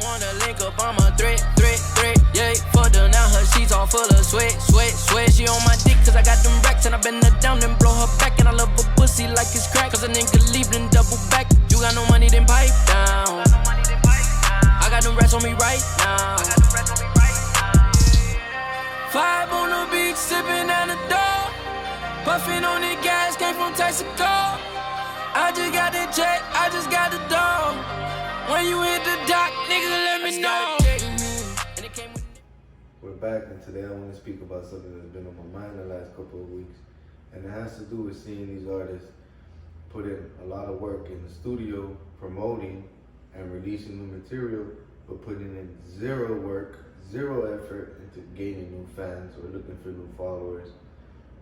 wanna link up, I'm a threat, yeah. Fucked her, now her sheets all full of sweat. She on my dick cause I got them racks, and I bend her down, then blow her back. And I love her pussy like it's crack, cause a nigga leave, then double back. You got no money, then pipe down. I got them rats on me right now. Five on the beach, sipping at the door. Puffing on the gas, came from Texaco. I just got the check, I just got the dough. When you hit the dock, nigga, let me know. We're back, and today I want to speak about something that's been on my mind the last couple of weeks. And it has to do with seeing these artists put in a lot of work in the studio, promoting and releasing new material, but putting in zero work, zero effort into gaining new fans or looking for new followers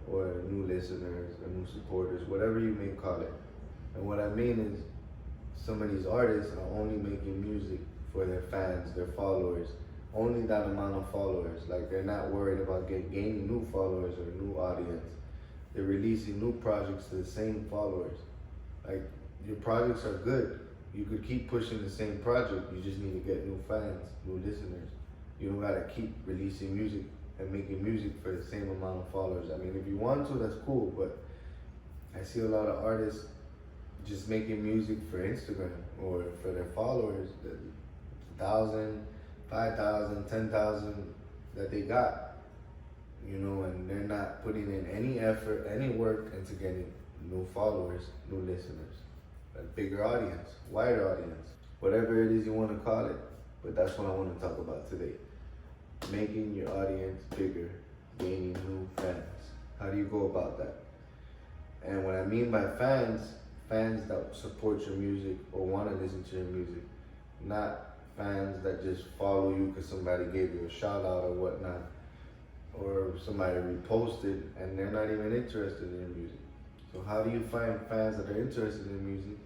or new listeners or new supporters, whatever you may call it. And what I mean is, some of these artists are only making music for their fans, their followers, only that amount of followers. Like, they're not worried about gaining new followers or new audience. They're releasing new projects to the same followers. Like, your projects are good. You could keep pushing the same project. You just need to get new fans, new listeners. You don't gotta keep releasing music and making music for the same amount of followers. I mean, if you want to, that's cool, but I see a lot of artists just making music for Instagram or for their followers, the 1,000, 5,000, 10,000 that they got, you know, and they're not putting in any effort, any work into getting new followers, new listeners, a bigger audience, wider audience, whatever it is you want to call it. But that's what I want to talk about today. Making your audience bigger, gaining new fans. How do you go about that? And what I mean by fans that support your music or want to listen to your music, not fans that just follow you because somebody gave you a shout out or whatnot, or somebody reposted and they're not even interested in your music. So how do you find fans that are interested in music?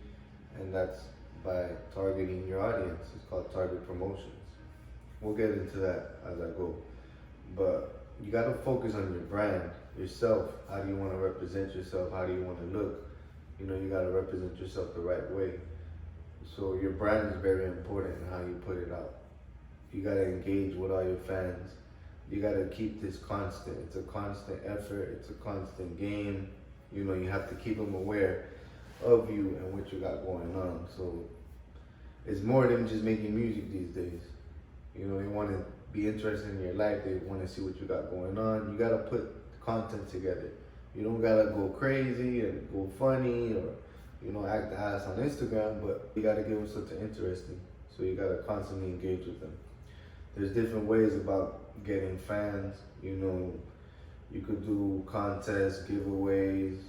And that's by targeting your audience. It's called target promotions. We'll get into that as I go. But you got to focus on your brand, yourself. How do you want to represent yourself? How do you want to look? You know, you got to represent yourself the right way. So your brand is very important in how you put it out. You got to engage with all your fans. You got to keep this constant. It's a constant effort. It's a constant game. You know, you have to keep them aware of you and what you got going on. So it's more than just making music these days. You know, they want to be interested in your life. They want to see what you got going on. You got to put content together. You don't got to go crazy and go funny or, you know, act the ass on Instagram, but you got to give them something interesting. So you got to constantly engage with them. There's different ways about getting fans. You know, you could do contests, giveaways,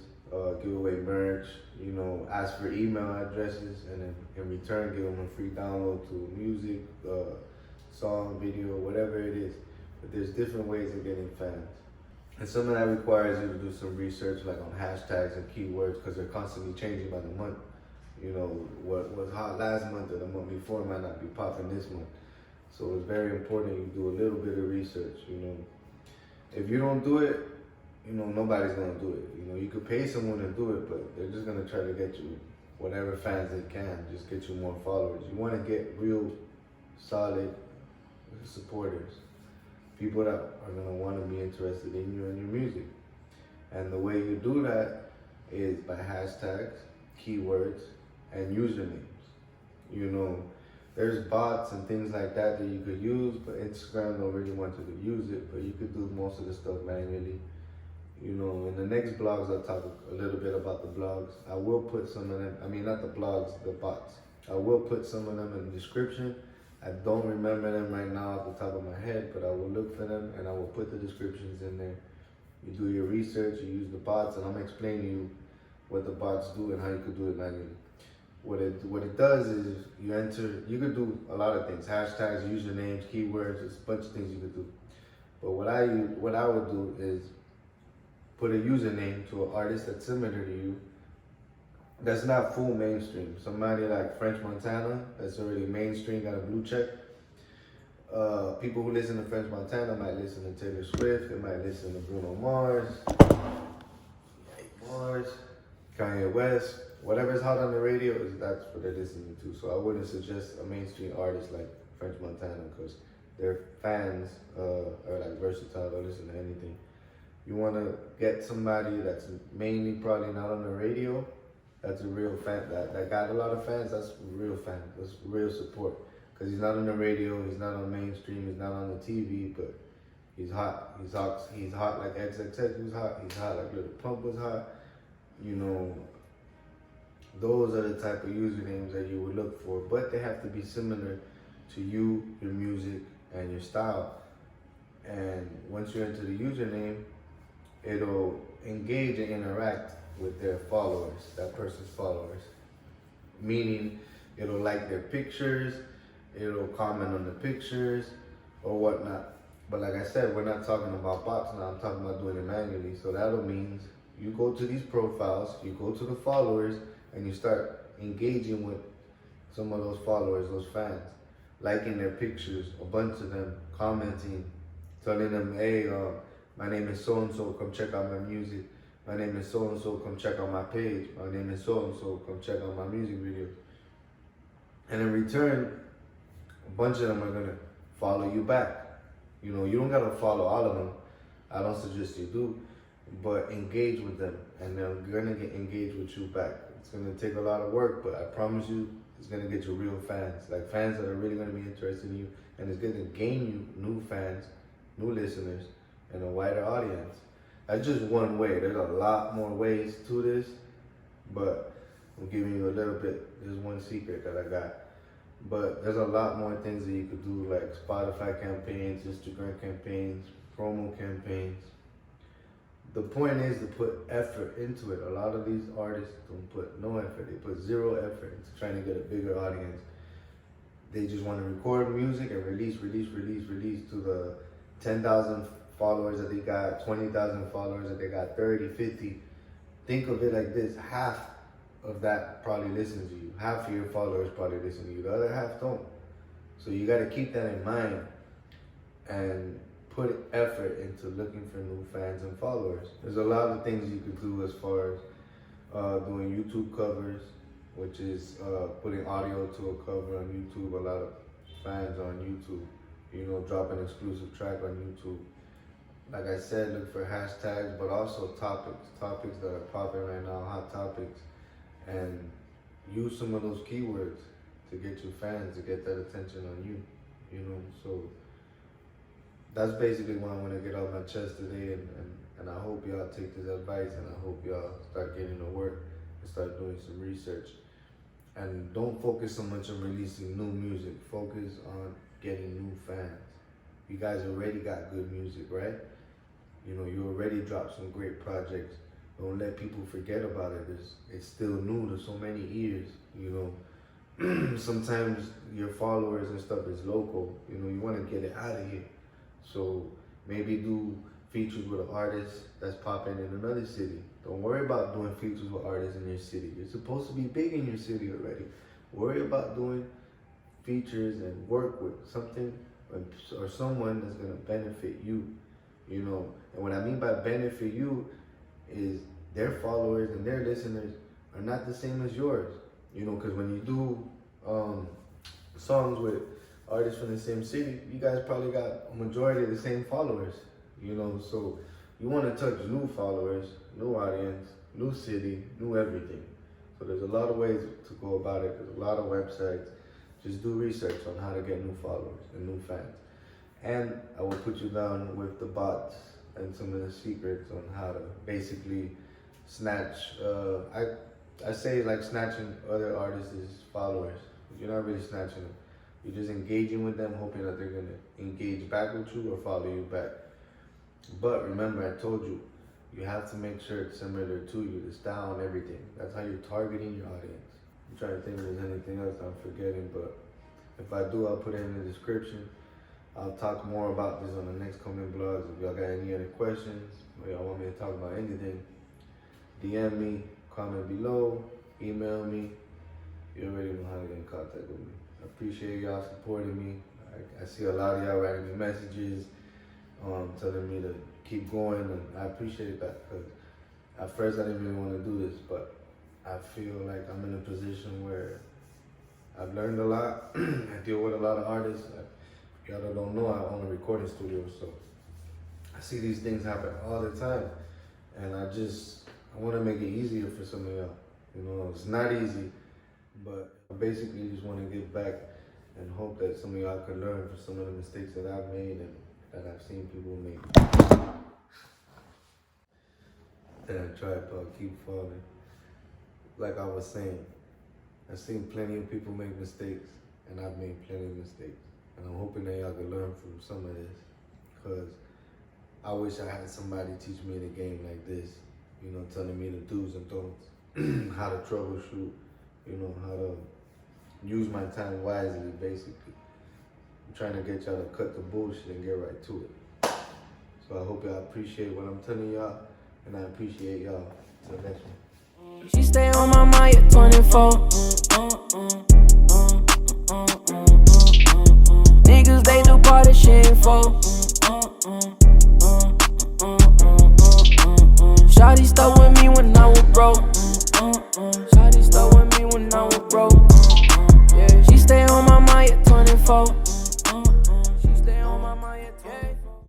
give away merch, you know, ask for email addresses, and then in return give them a free download to music, song, video, whatever it is. But there's different ways of getting fans. And some of that requires you to do some research, like on hashtags and keywords, because they're constantly changing by the month. You know, what was hot last month or the month before might not be popping this month. So it's very important you do a little bit of research, you know. If you don't do it, you know, nobody's gonna do it. You know, you could pay someone to do it, but they're just gonna try to get you whatever fans they can, just get you more followers. You wanna get real, solid supporters. People that are gonna wanna be interested in you and your music. And the way you do that is by hashtags, keywords, and usernames. You know, there's bots and things like that you could use, but Instagram don't really want you to use it, but you could do most of the stuff manually. You know, in the next blogs, I'll talk a little bit about the blogs. I will put some of them, I mean, not the blogs, the bots. I will put some of them in the description. I don't remember them right now off the top of my head, but I will look for them and I will put the descriptions in there. You do your research, you use the bots, and I'm explaining to you what the bots do and how you could do it manually. What it does is you could do a lot of things, hashtags, usernames, keywords, there's a bunch of things you could do. But what I would do is put a username to an artist that's similar to you, that's not full mainstream. Somebody like French Montana, that's already mainstream, got a blue check. People who listen to French Montana might listen to Taylor Swift, they might listen to Bruno Mars, Kanye West, whatever's hot on the radio, that's what they're listening to. So I wouldn't suggest a mainstream artist like French Montana, because their fans are like versatile, they'll listen to anything. You want to get somebody that's mainly probably not on the radio, that's a real fan, that got a lot of fans, that's a real fan, that's real support. Because he's not on the radio, he's not on mainstream, he's not on the TV, but he's hot. He's hot like XXX was hot, he's hot like Little Pump was hot. You know, those are the type of usernames that you would look for, but they have to be similar to you, your music, and your style. And once you enter the username, it'll engage and interact with their followers, that person's followers. Meaning, it'll like their pictures, it'll comment on the pictures, or whatnot. But like I said, we're not talking about bots now, I'm talking about doing it manually. So that'll mean you go to these profiles, you go to the followers, and you start engaging with some of those followers, those fans, liking their pictures, a bunch of them, commenting, telling them, hey, my name is so-and-so, come check out my music. My name is so-and-so, come check out my page. My name is so-and-so, come check out my music video. And in return, a bunch of them are gonna follow you back. You know, you don't gotta follow all of them. I don't suggest you do, but engage with them, and they're gonna get engaged with you back. It's gonna take a lot of work, but I promise you, it's gonna get you real fans, like fans that are really gonna be interested in you, and it's gonna gain you new fans, new listeners, and a wider audience. That's just one way. There's a lot more ways to this, but I'm giving you a little bit. There's one secret that I got. But there's a lot more things that you could do, like Spotify campaigns, Instagram campaigns, promo campaigns. The point is to put effort into it. A lot of these artists don't put no effort. They put zero effort into trying to get a bigger audience. They just want to record music and release to the 10,000 followers that they got, 20,000 followers that they got, 30, 50. Think of it like this: half of that probably listens to you. Half of your followers probably listen to you. The other half don't. So you got to keep that in mind and put effort into looking for new fans and followers. There's a lot of things you could do as far as doing YouTube covers, which is putting audio to a cover on YouTube. A lot of fans on YouTube, you know, drop an exclusive track on YouTube. Like I said, look for hashtags, but also topics that are popping right now, hot topics, and use some of those keywords to get your fans, to get that attention on you, you know. So that's basically what I want to get off my chest today, and I hope y'all take this advice, and I hope y'all start getting to work and start doing some research. And don't focus so much on releasing new music, focus on getting new fans. You guys already got good music, right? You know, you already dropped some great projects. Don't let people forget about it. It's still new to so many ears, you know. Sometimes your followers and stuff is local, you know, you want to get it out of here. So maybe do features with an artist that's popping in another city. Don't worry about doing features with artists in your city. You're supposed to be big in your city already. Worry about doing features and work with something or someone that's going to benefit you, you know. And what I mean by benefit you is their followers and their listeners are not the same as yours, you know, because when you do songs with artists from the same city, you guys probably got a majority of the same followers, you know. So you want to touch new followers, new audience, new city, new everything. So there's a lot of ways to go about it. There's a lot of websites. Just do research on how to get new followers and new fans. And I will put you down with the bots and some of the secrets on how to basically snatch, I say like snatching other artists' followers. You're not really snatching them. You're just engaging with them, hoping that they're gonna engage back with you or follow you back. But remember, I told you, you have to make sure it's similar to you, the style and everything. That's how you're targeting your audience. I'm trying to think if there's anything else I'm forgetting, but if I do, I'll put it in the description. I'll talk more about this on the next coming blogs. If y'all got any other questions, or y'all want me to talk about anything, DM me, comment below, email me. You already know how to get in contact with me. I appreciate y'all supporting me. I see a lot of y'all writing me messages, telling me to keep going, and I appreciate that, because at first I didn't really want to do this, but I feel like I'm in a position where I've learned a lot. I deal with a lot of artists. Y'all that don't know, I own a recording studio, so I see these things happen all the time. And I want to make it easier for some of y'all. You know, it's not easy, but I basically just want to give back and hope that some of y'all can learn from some of the mistakes that I've made and that I've seen people make. That tripod keep falling. Like I was saying, I've seen plenty of people make mistakes, and I've made plenty of mistakes. And I'm hoping that y'all can learn from some of this, because I wish I had somebody teach me the game like this, you know, telling me the do's and don'ts, how to troubleshoot, you know, how to use my time wisely, basically. I'm trying to get y'all to cut the bullshit and get right to it. So I hope y'all appreciate what I'm telling y'all, and I appreciate y'all. Till the next one. She stay on my mind at 24. Niggas, they do party shit for. Shawty stuck with me when I was broke. Shawty stuck with me when I was broke. Yeah, she stay on my mind at 24.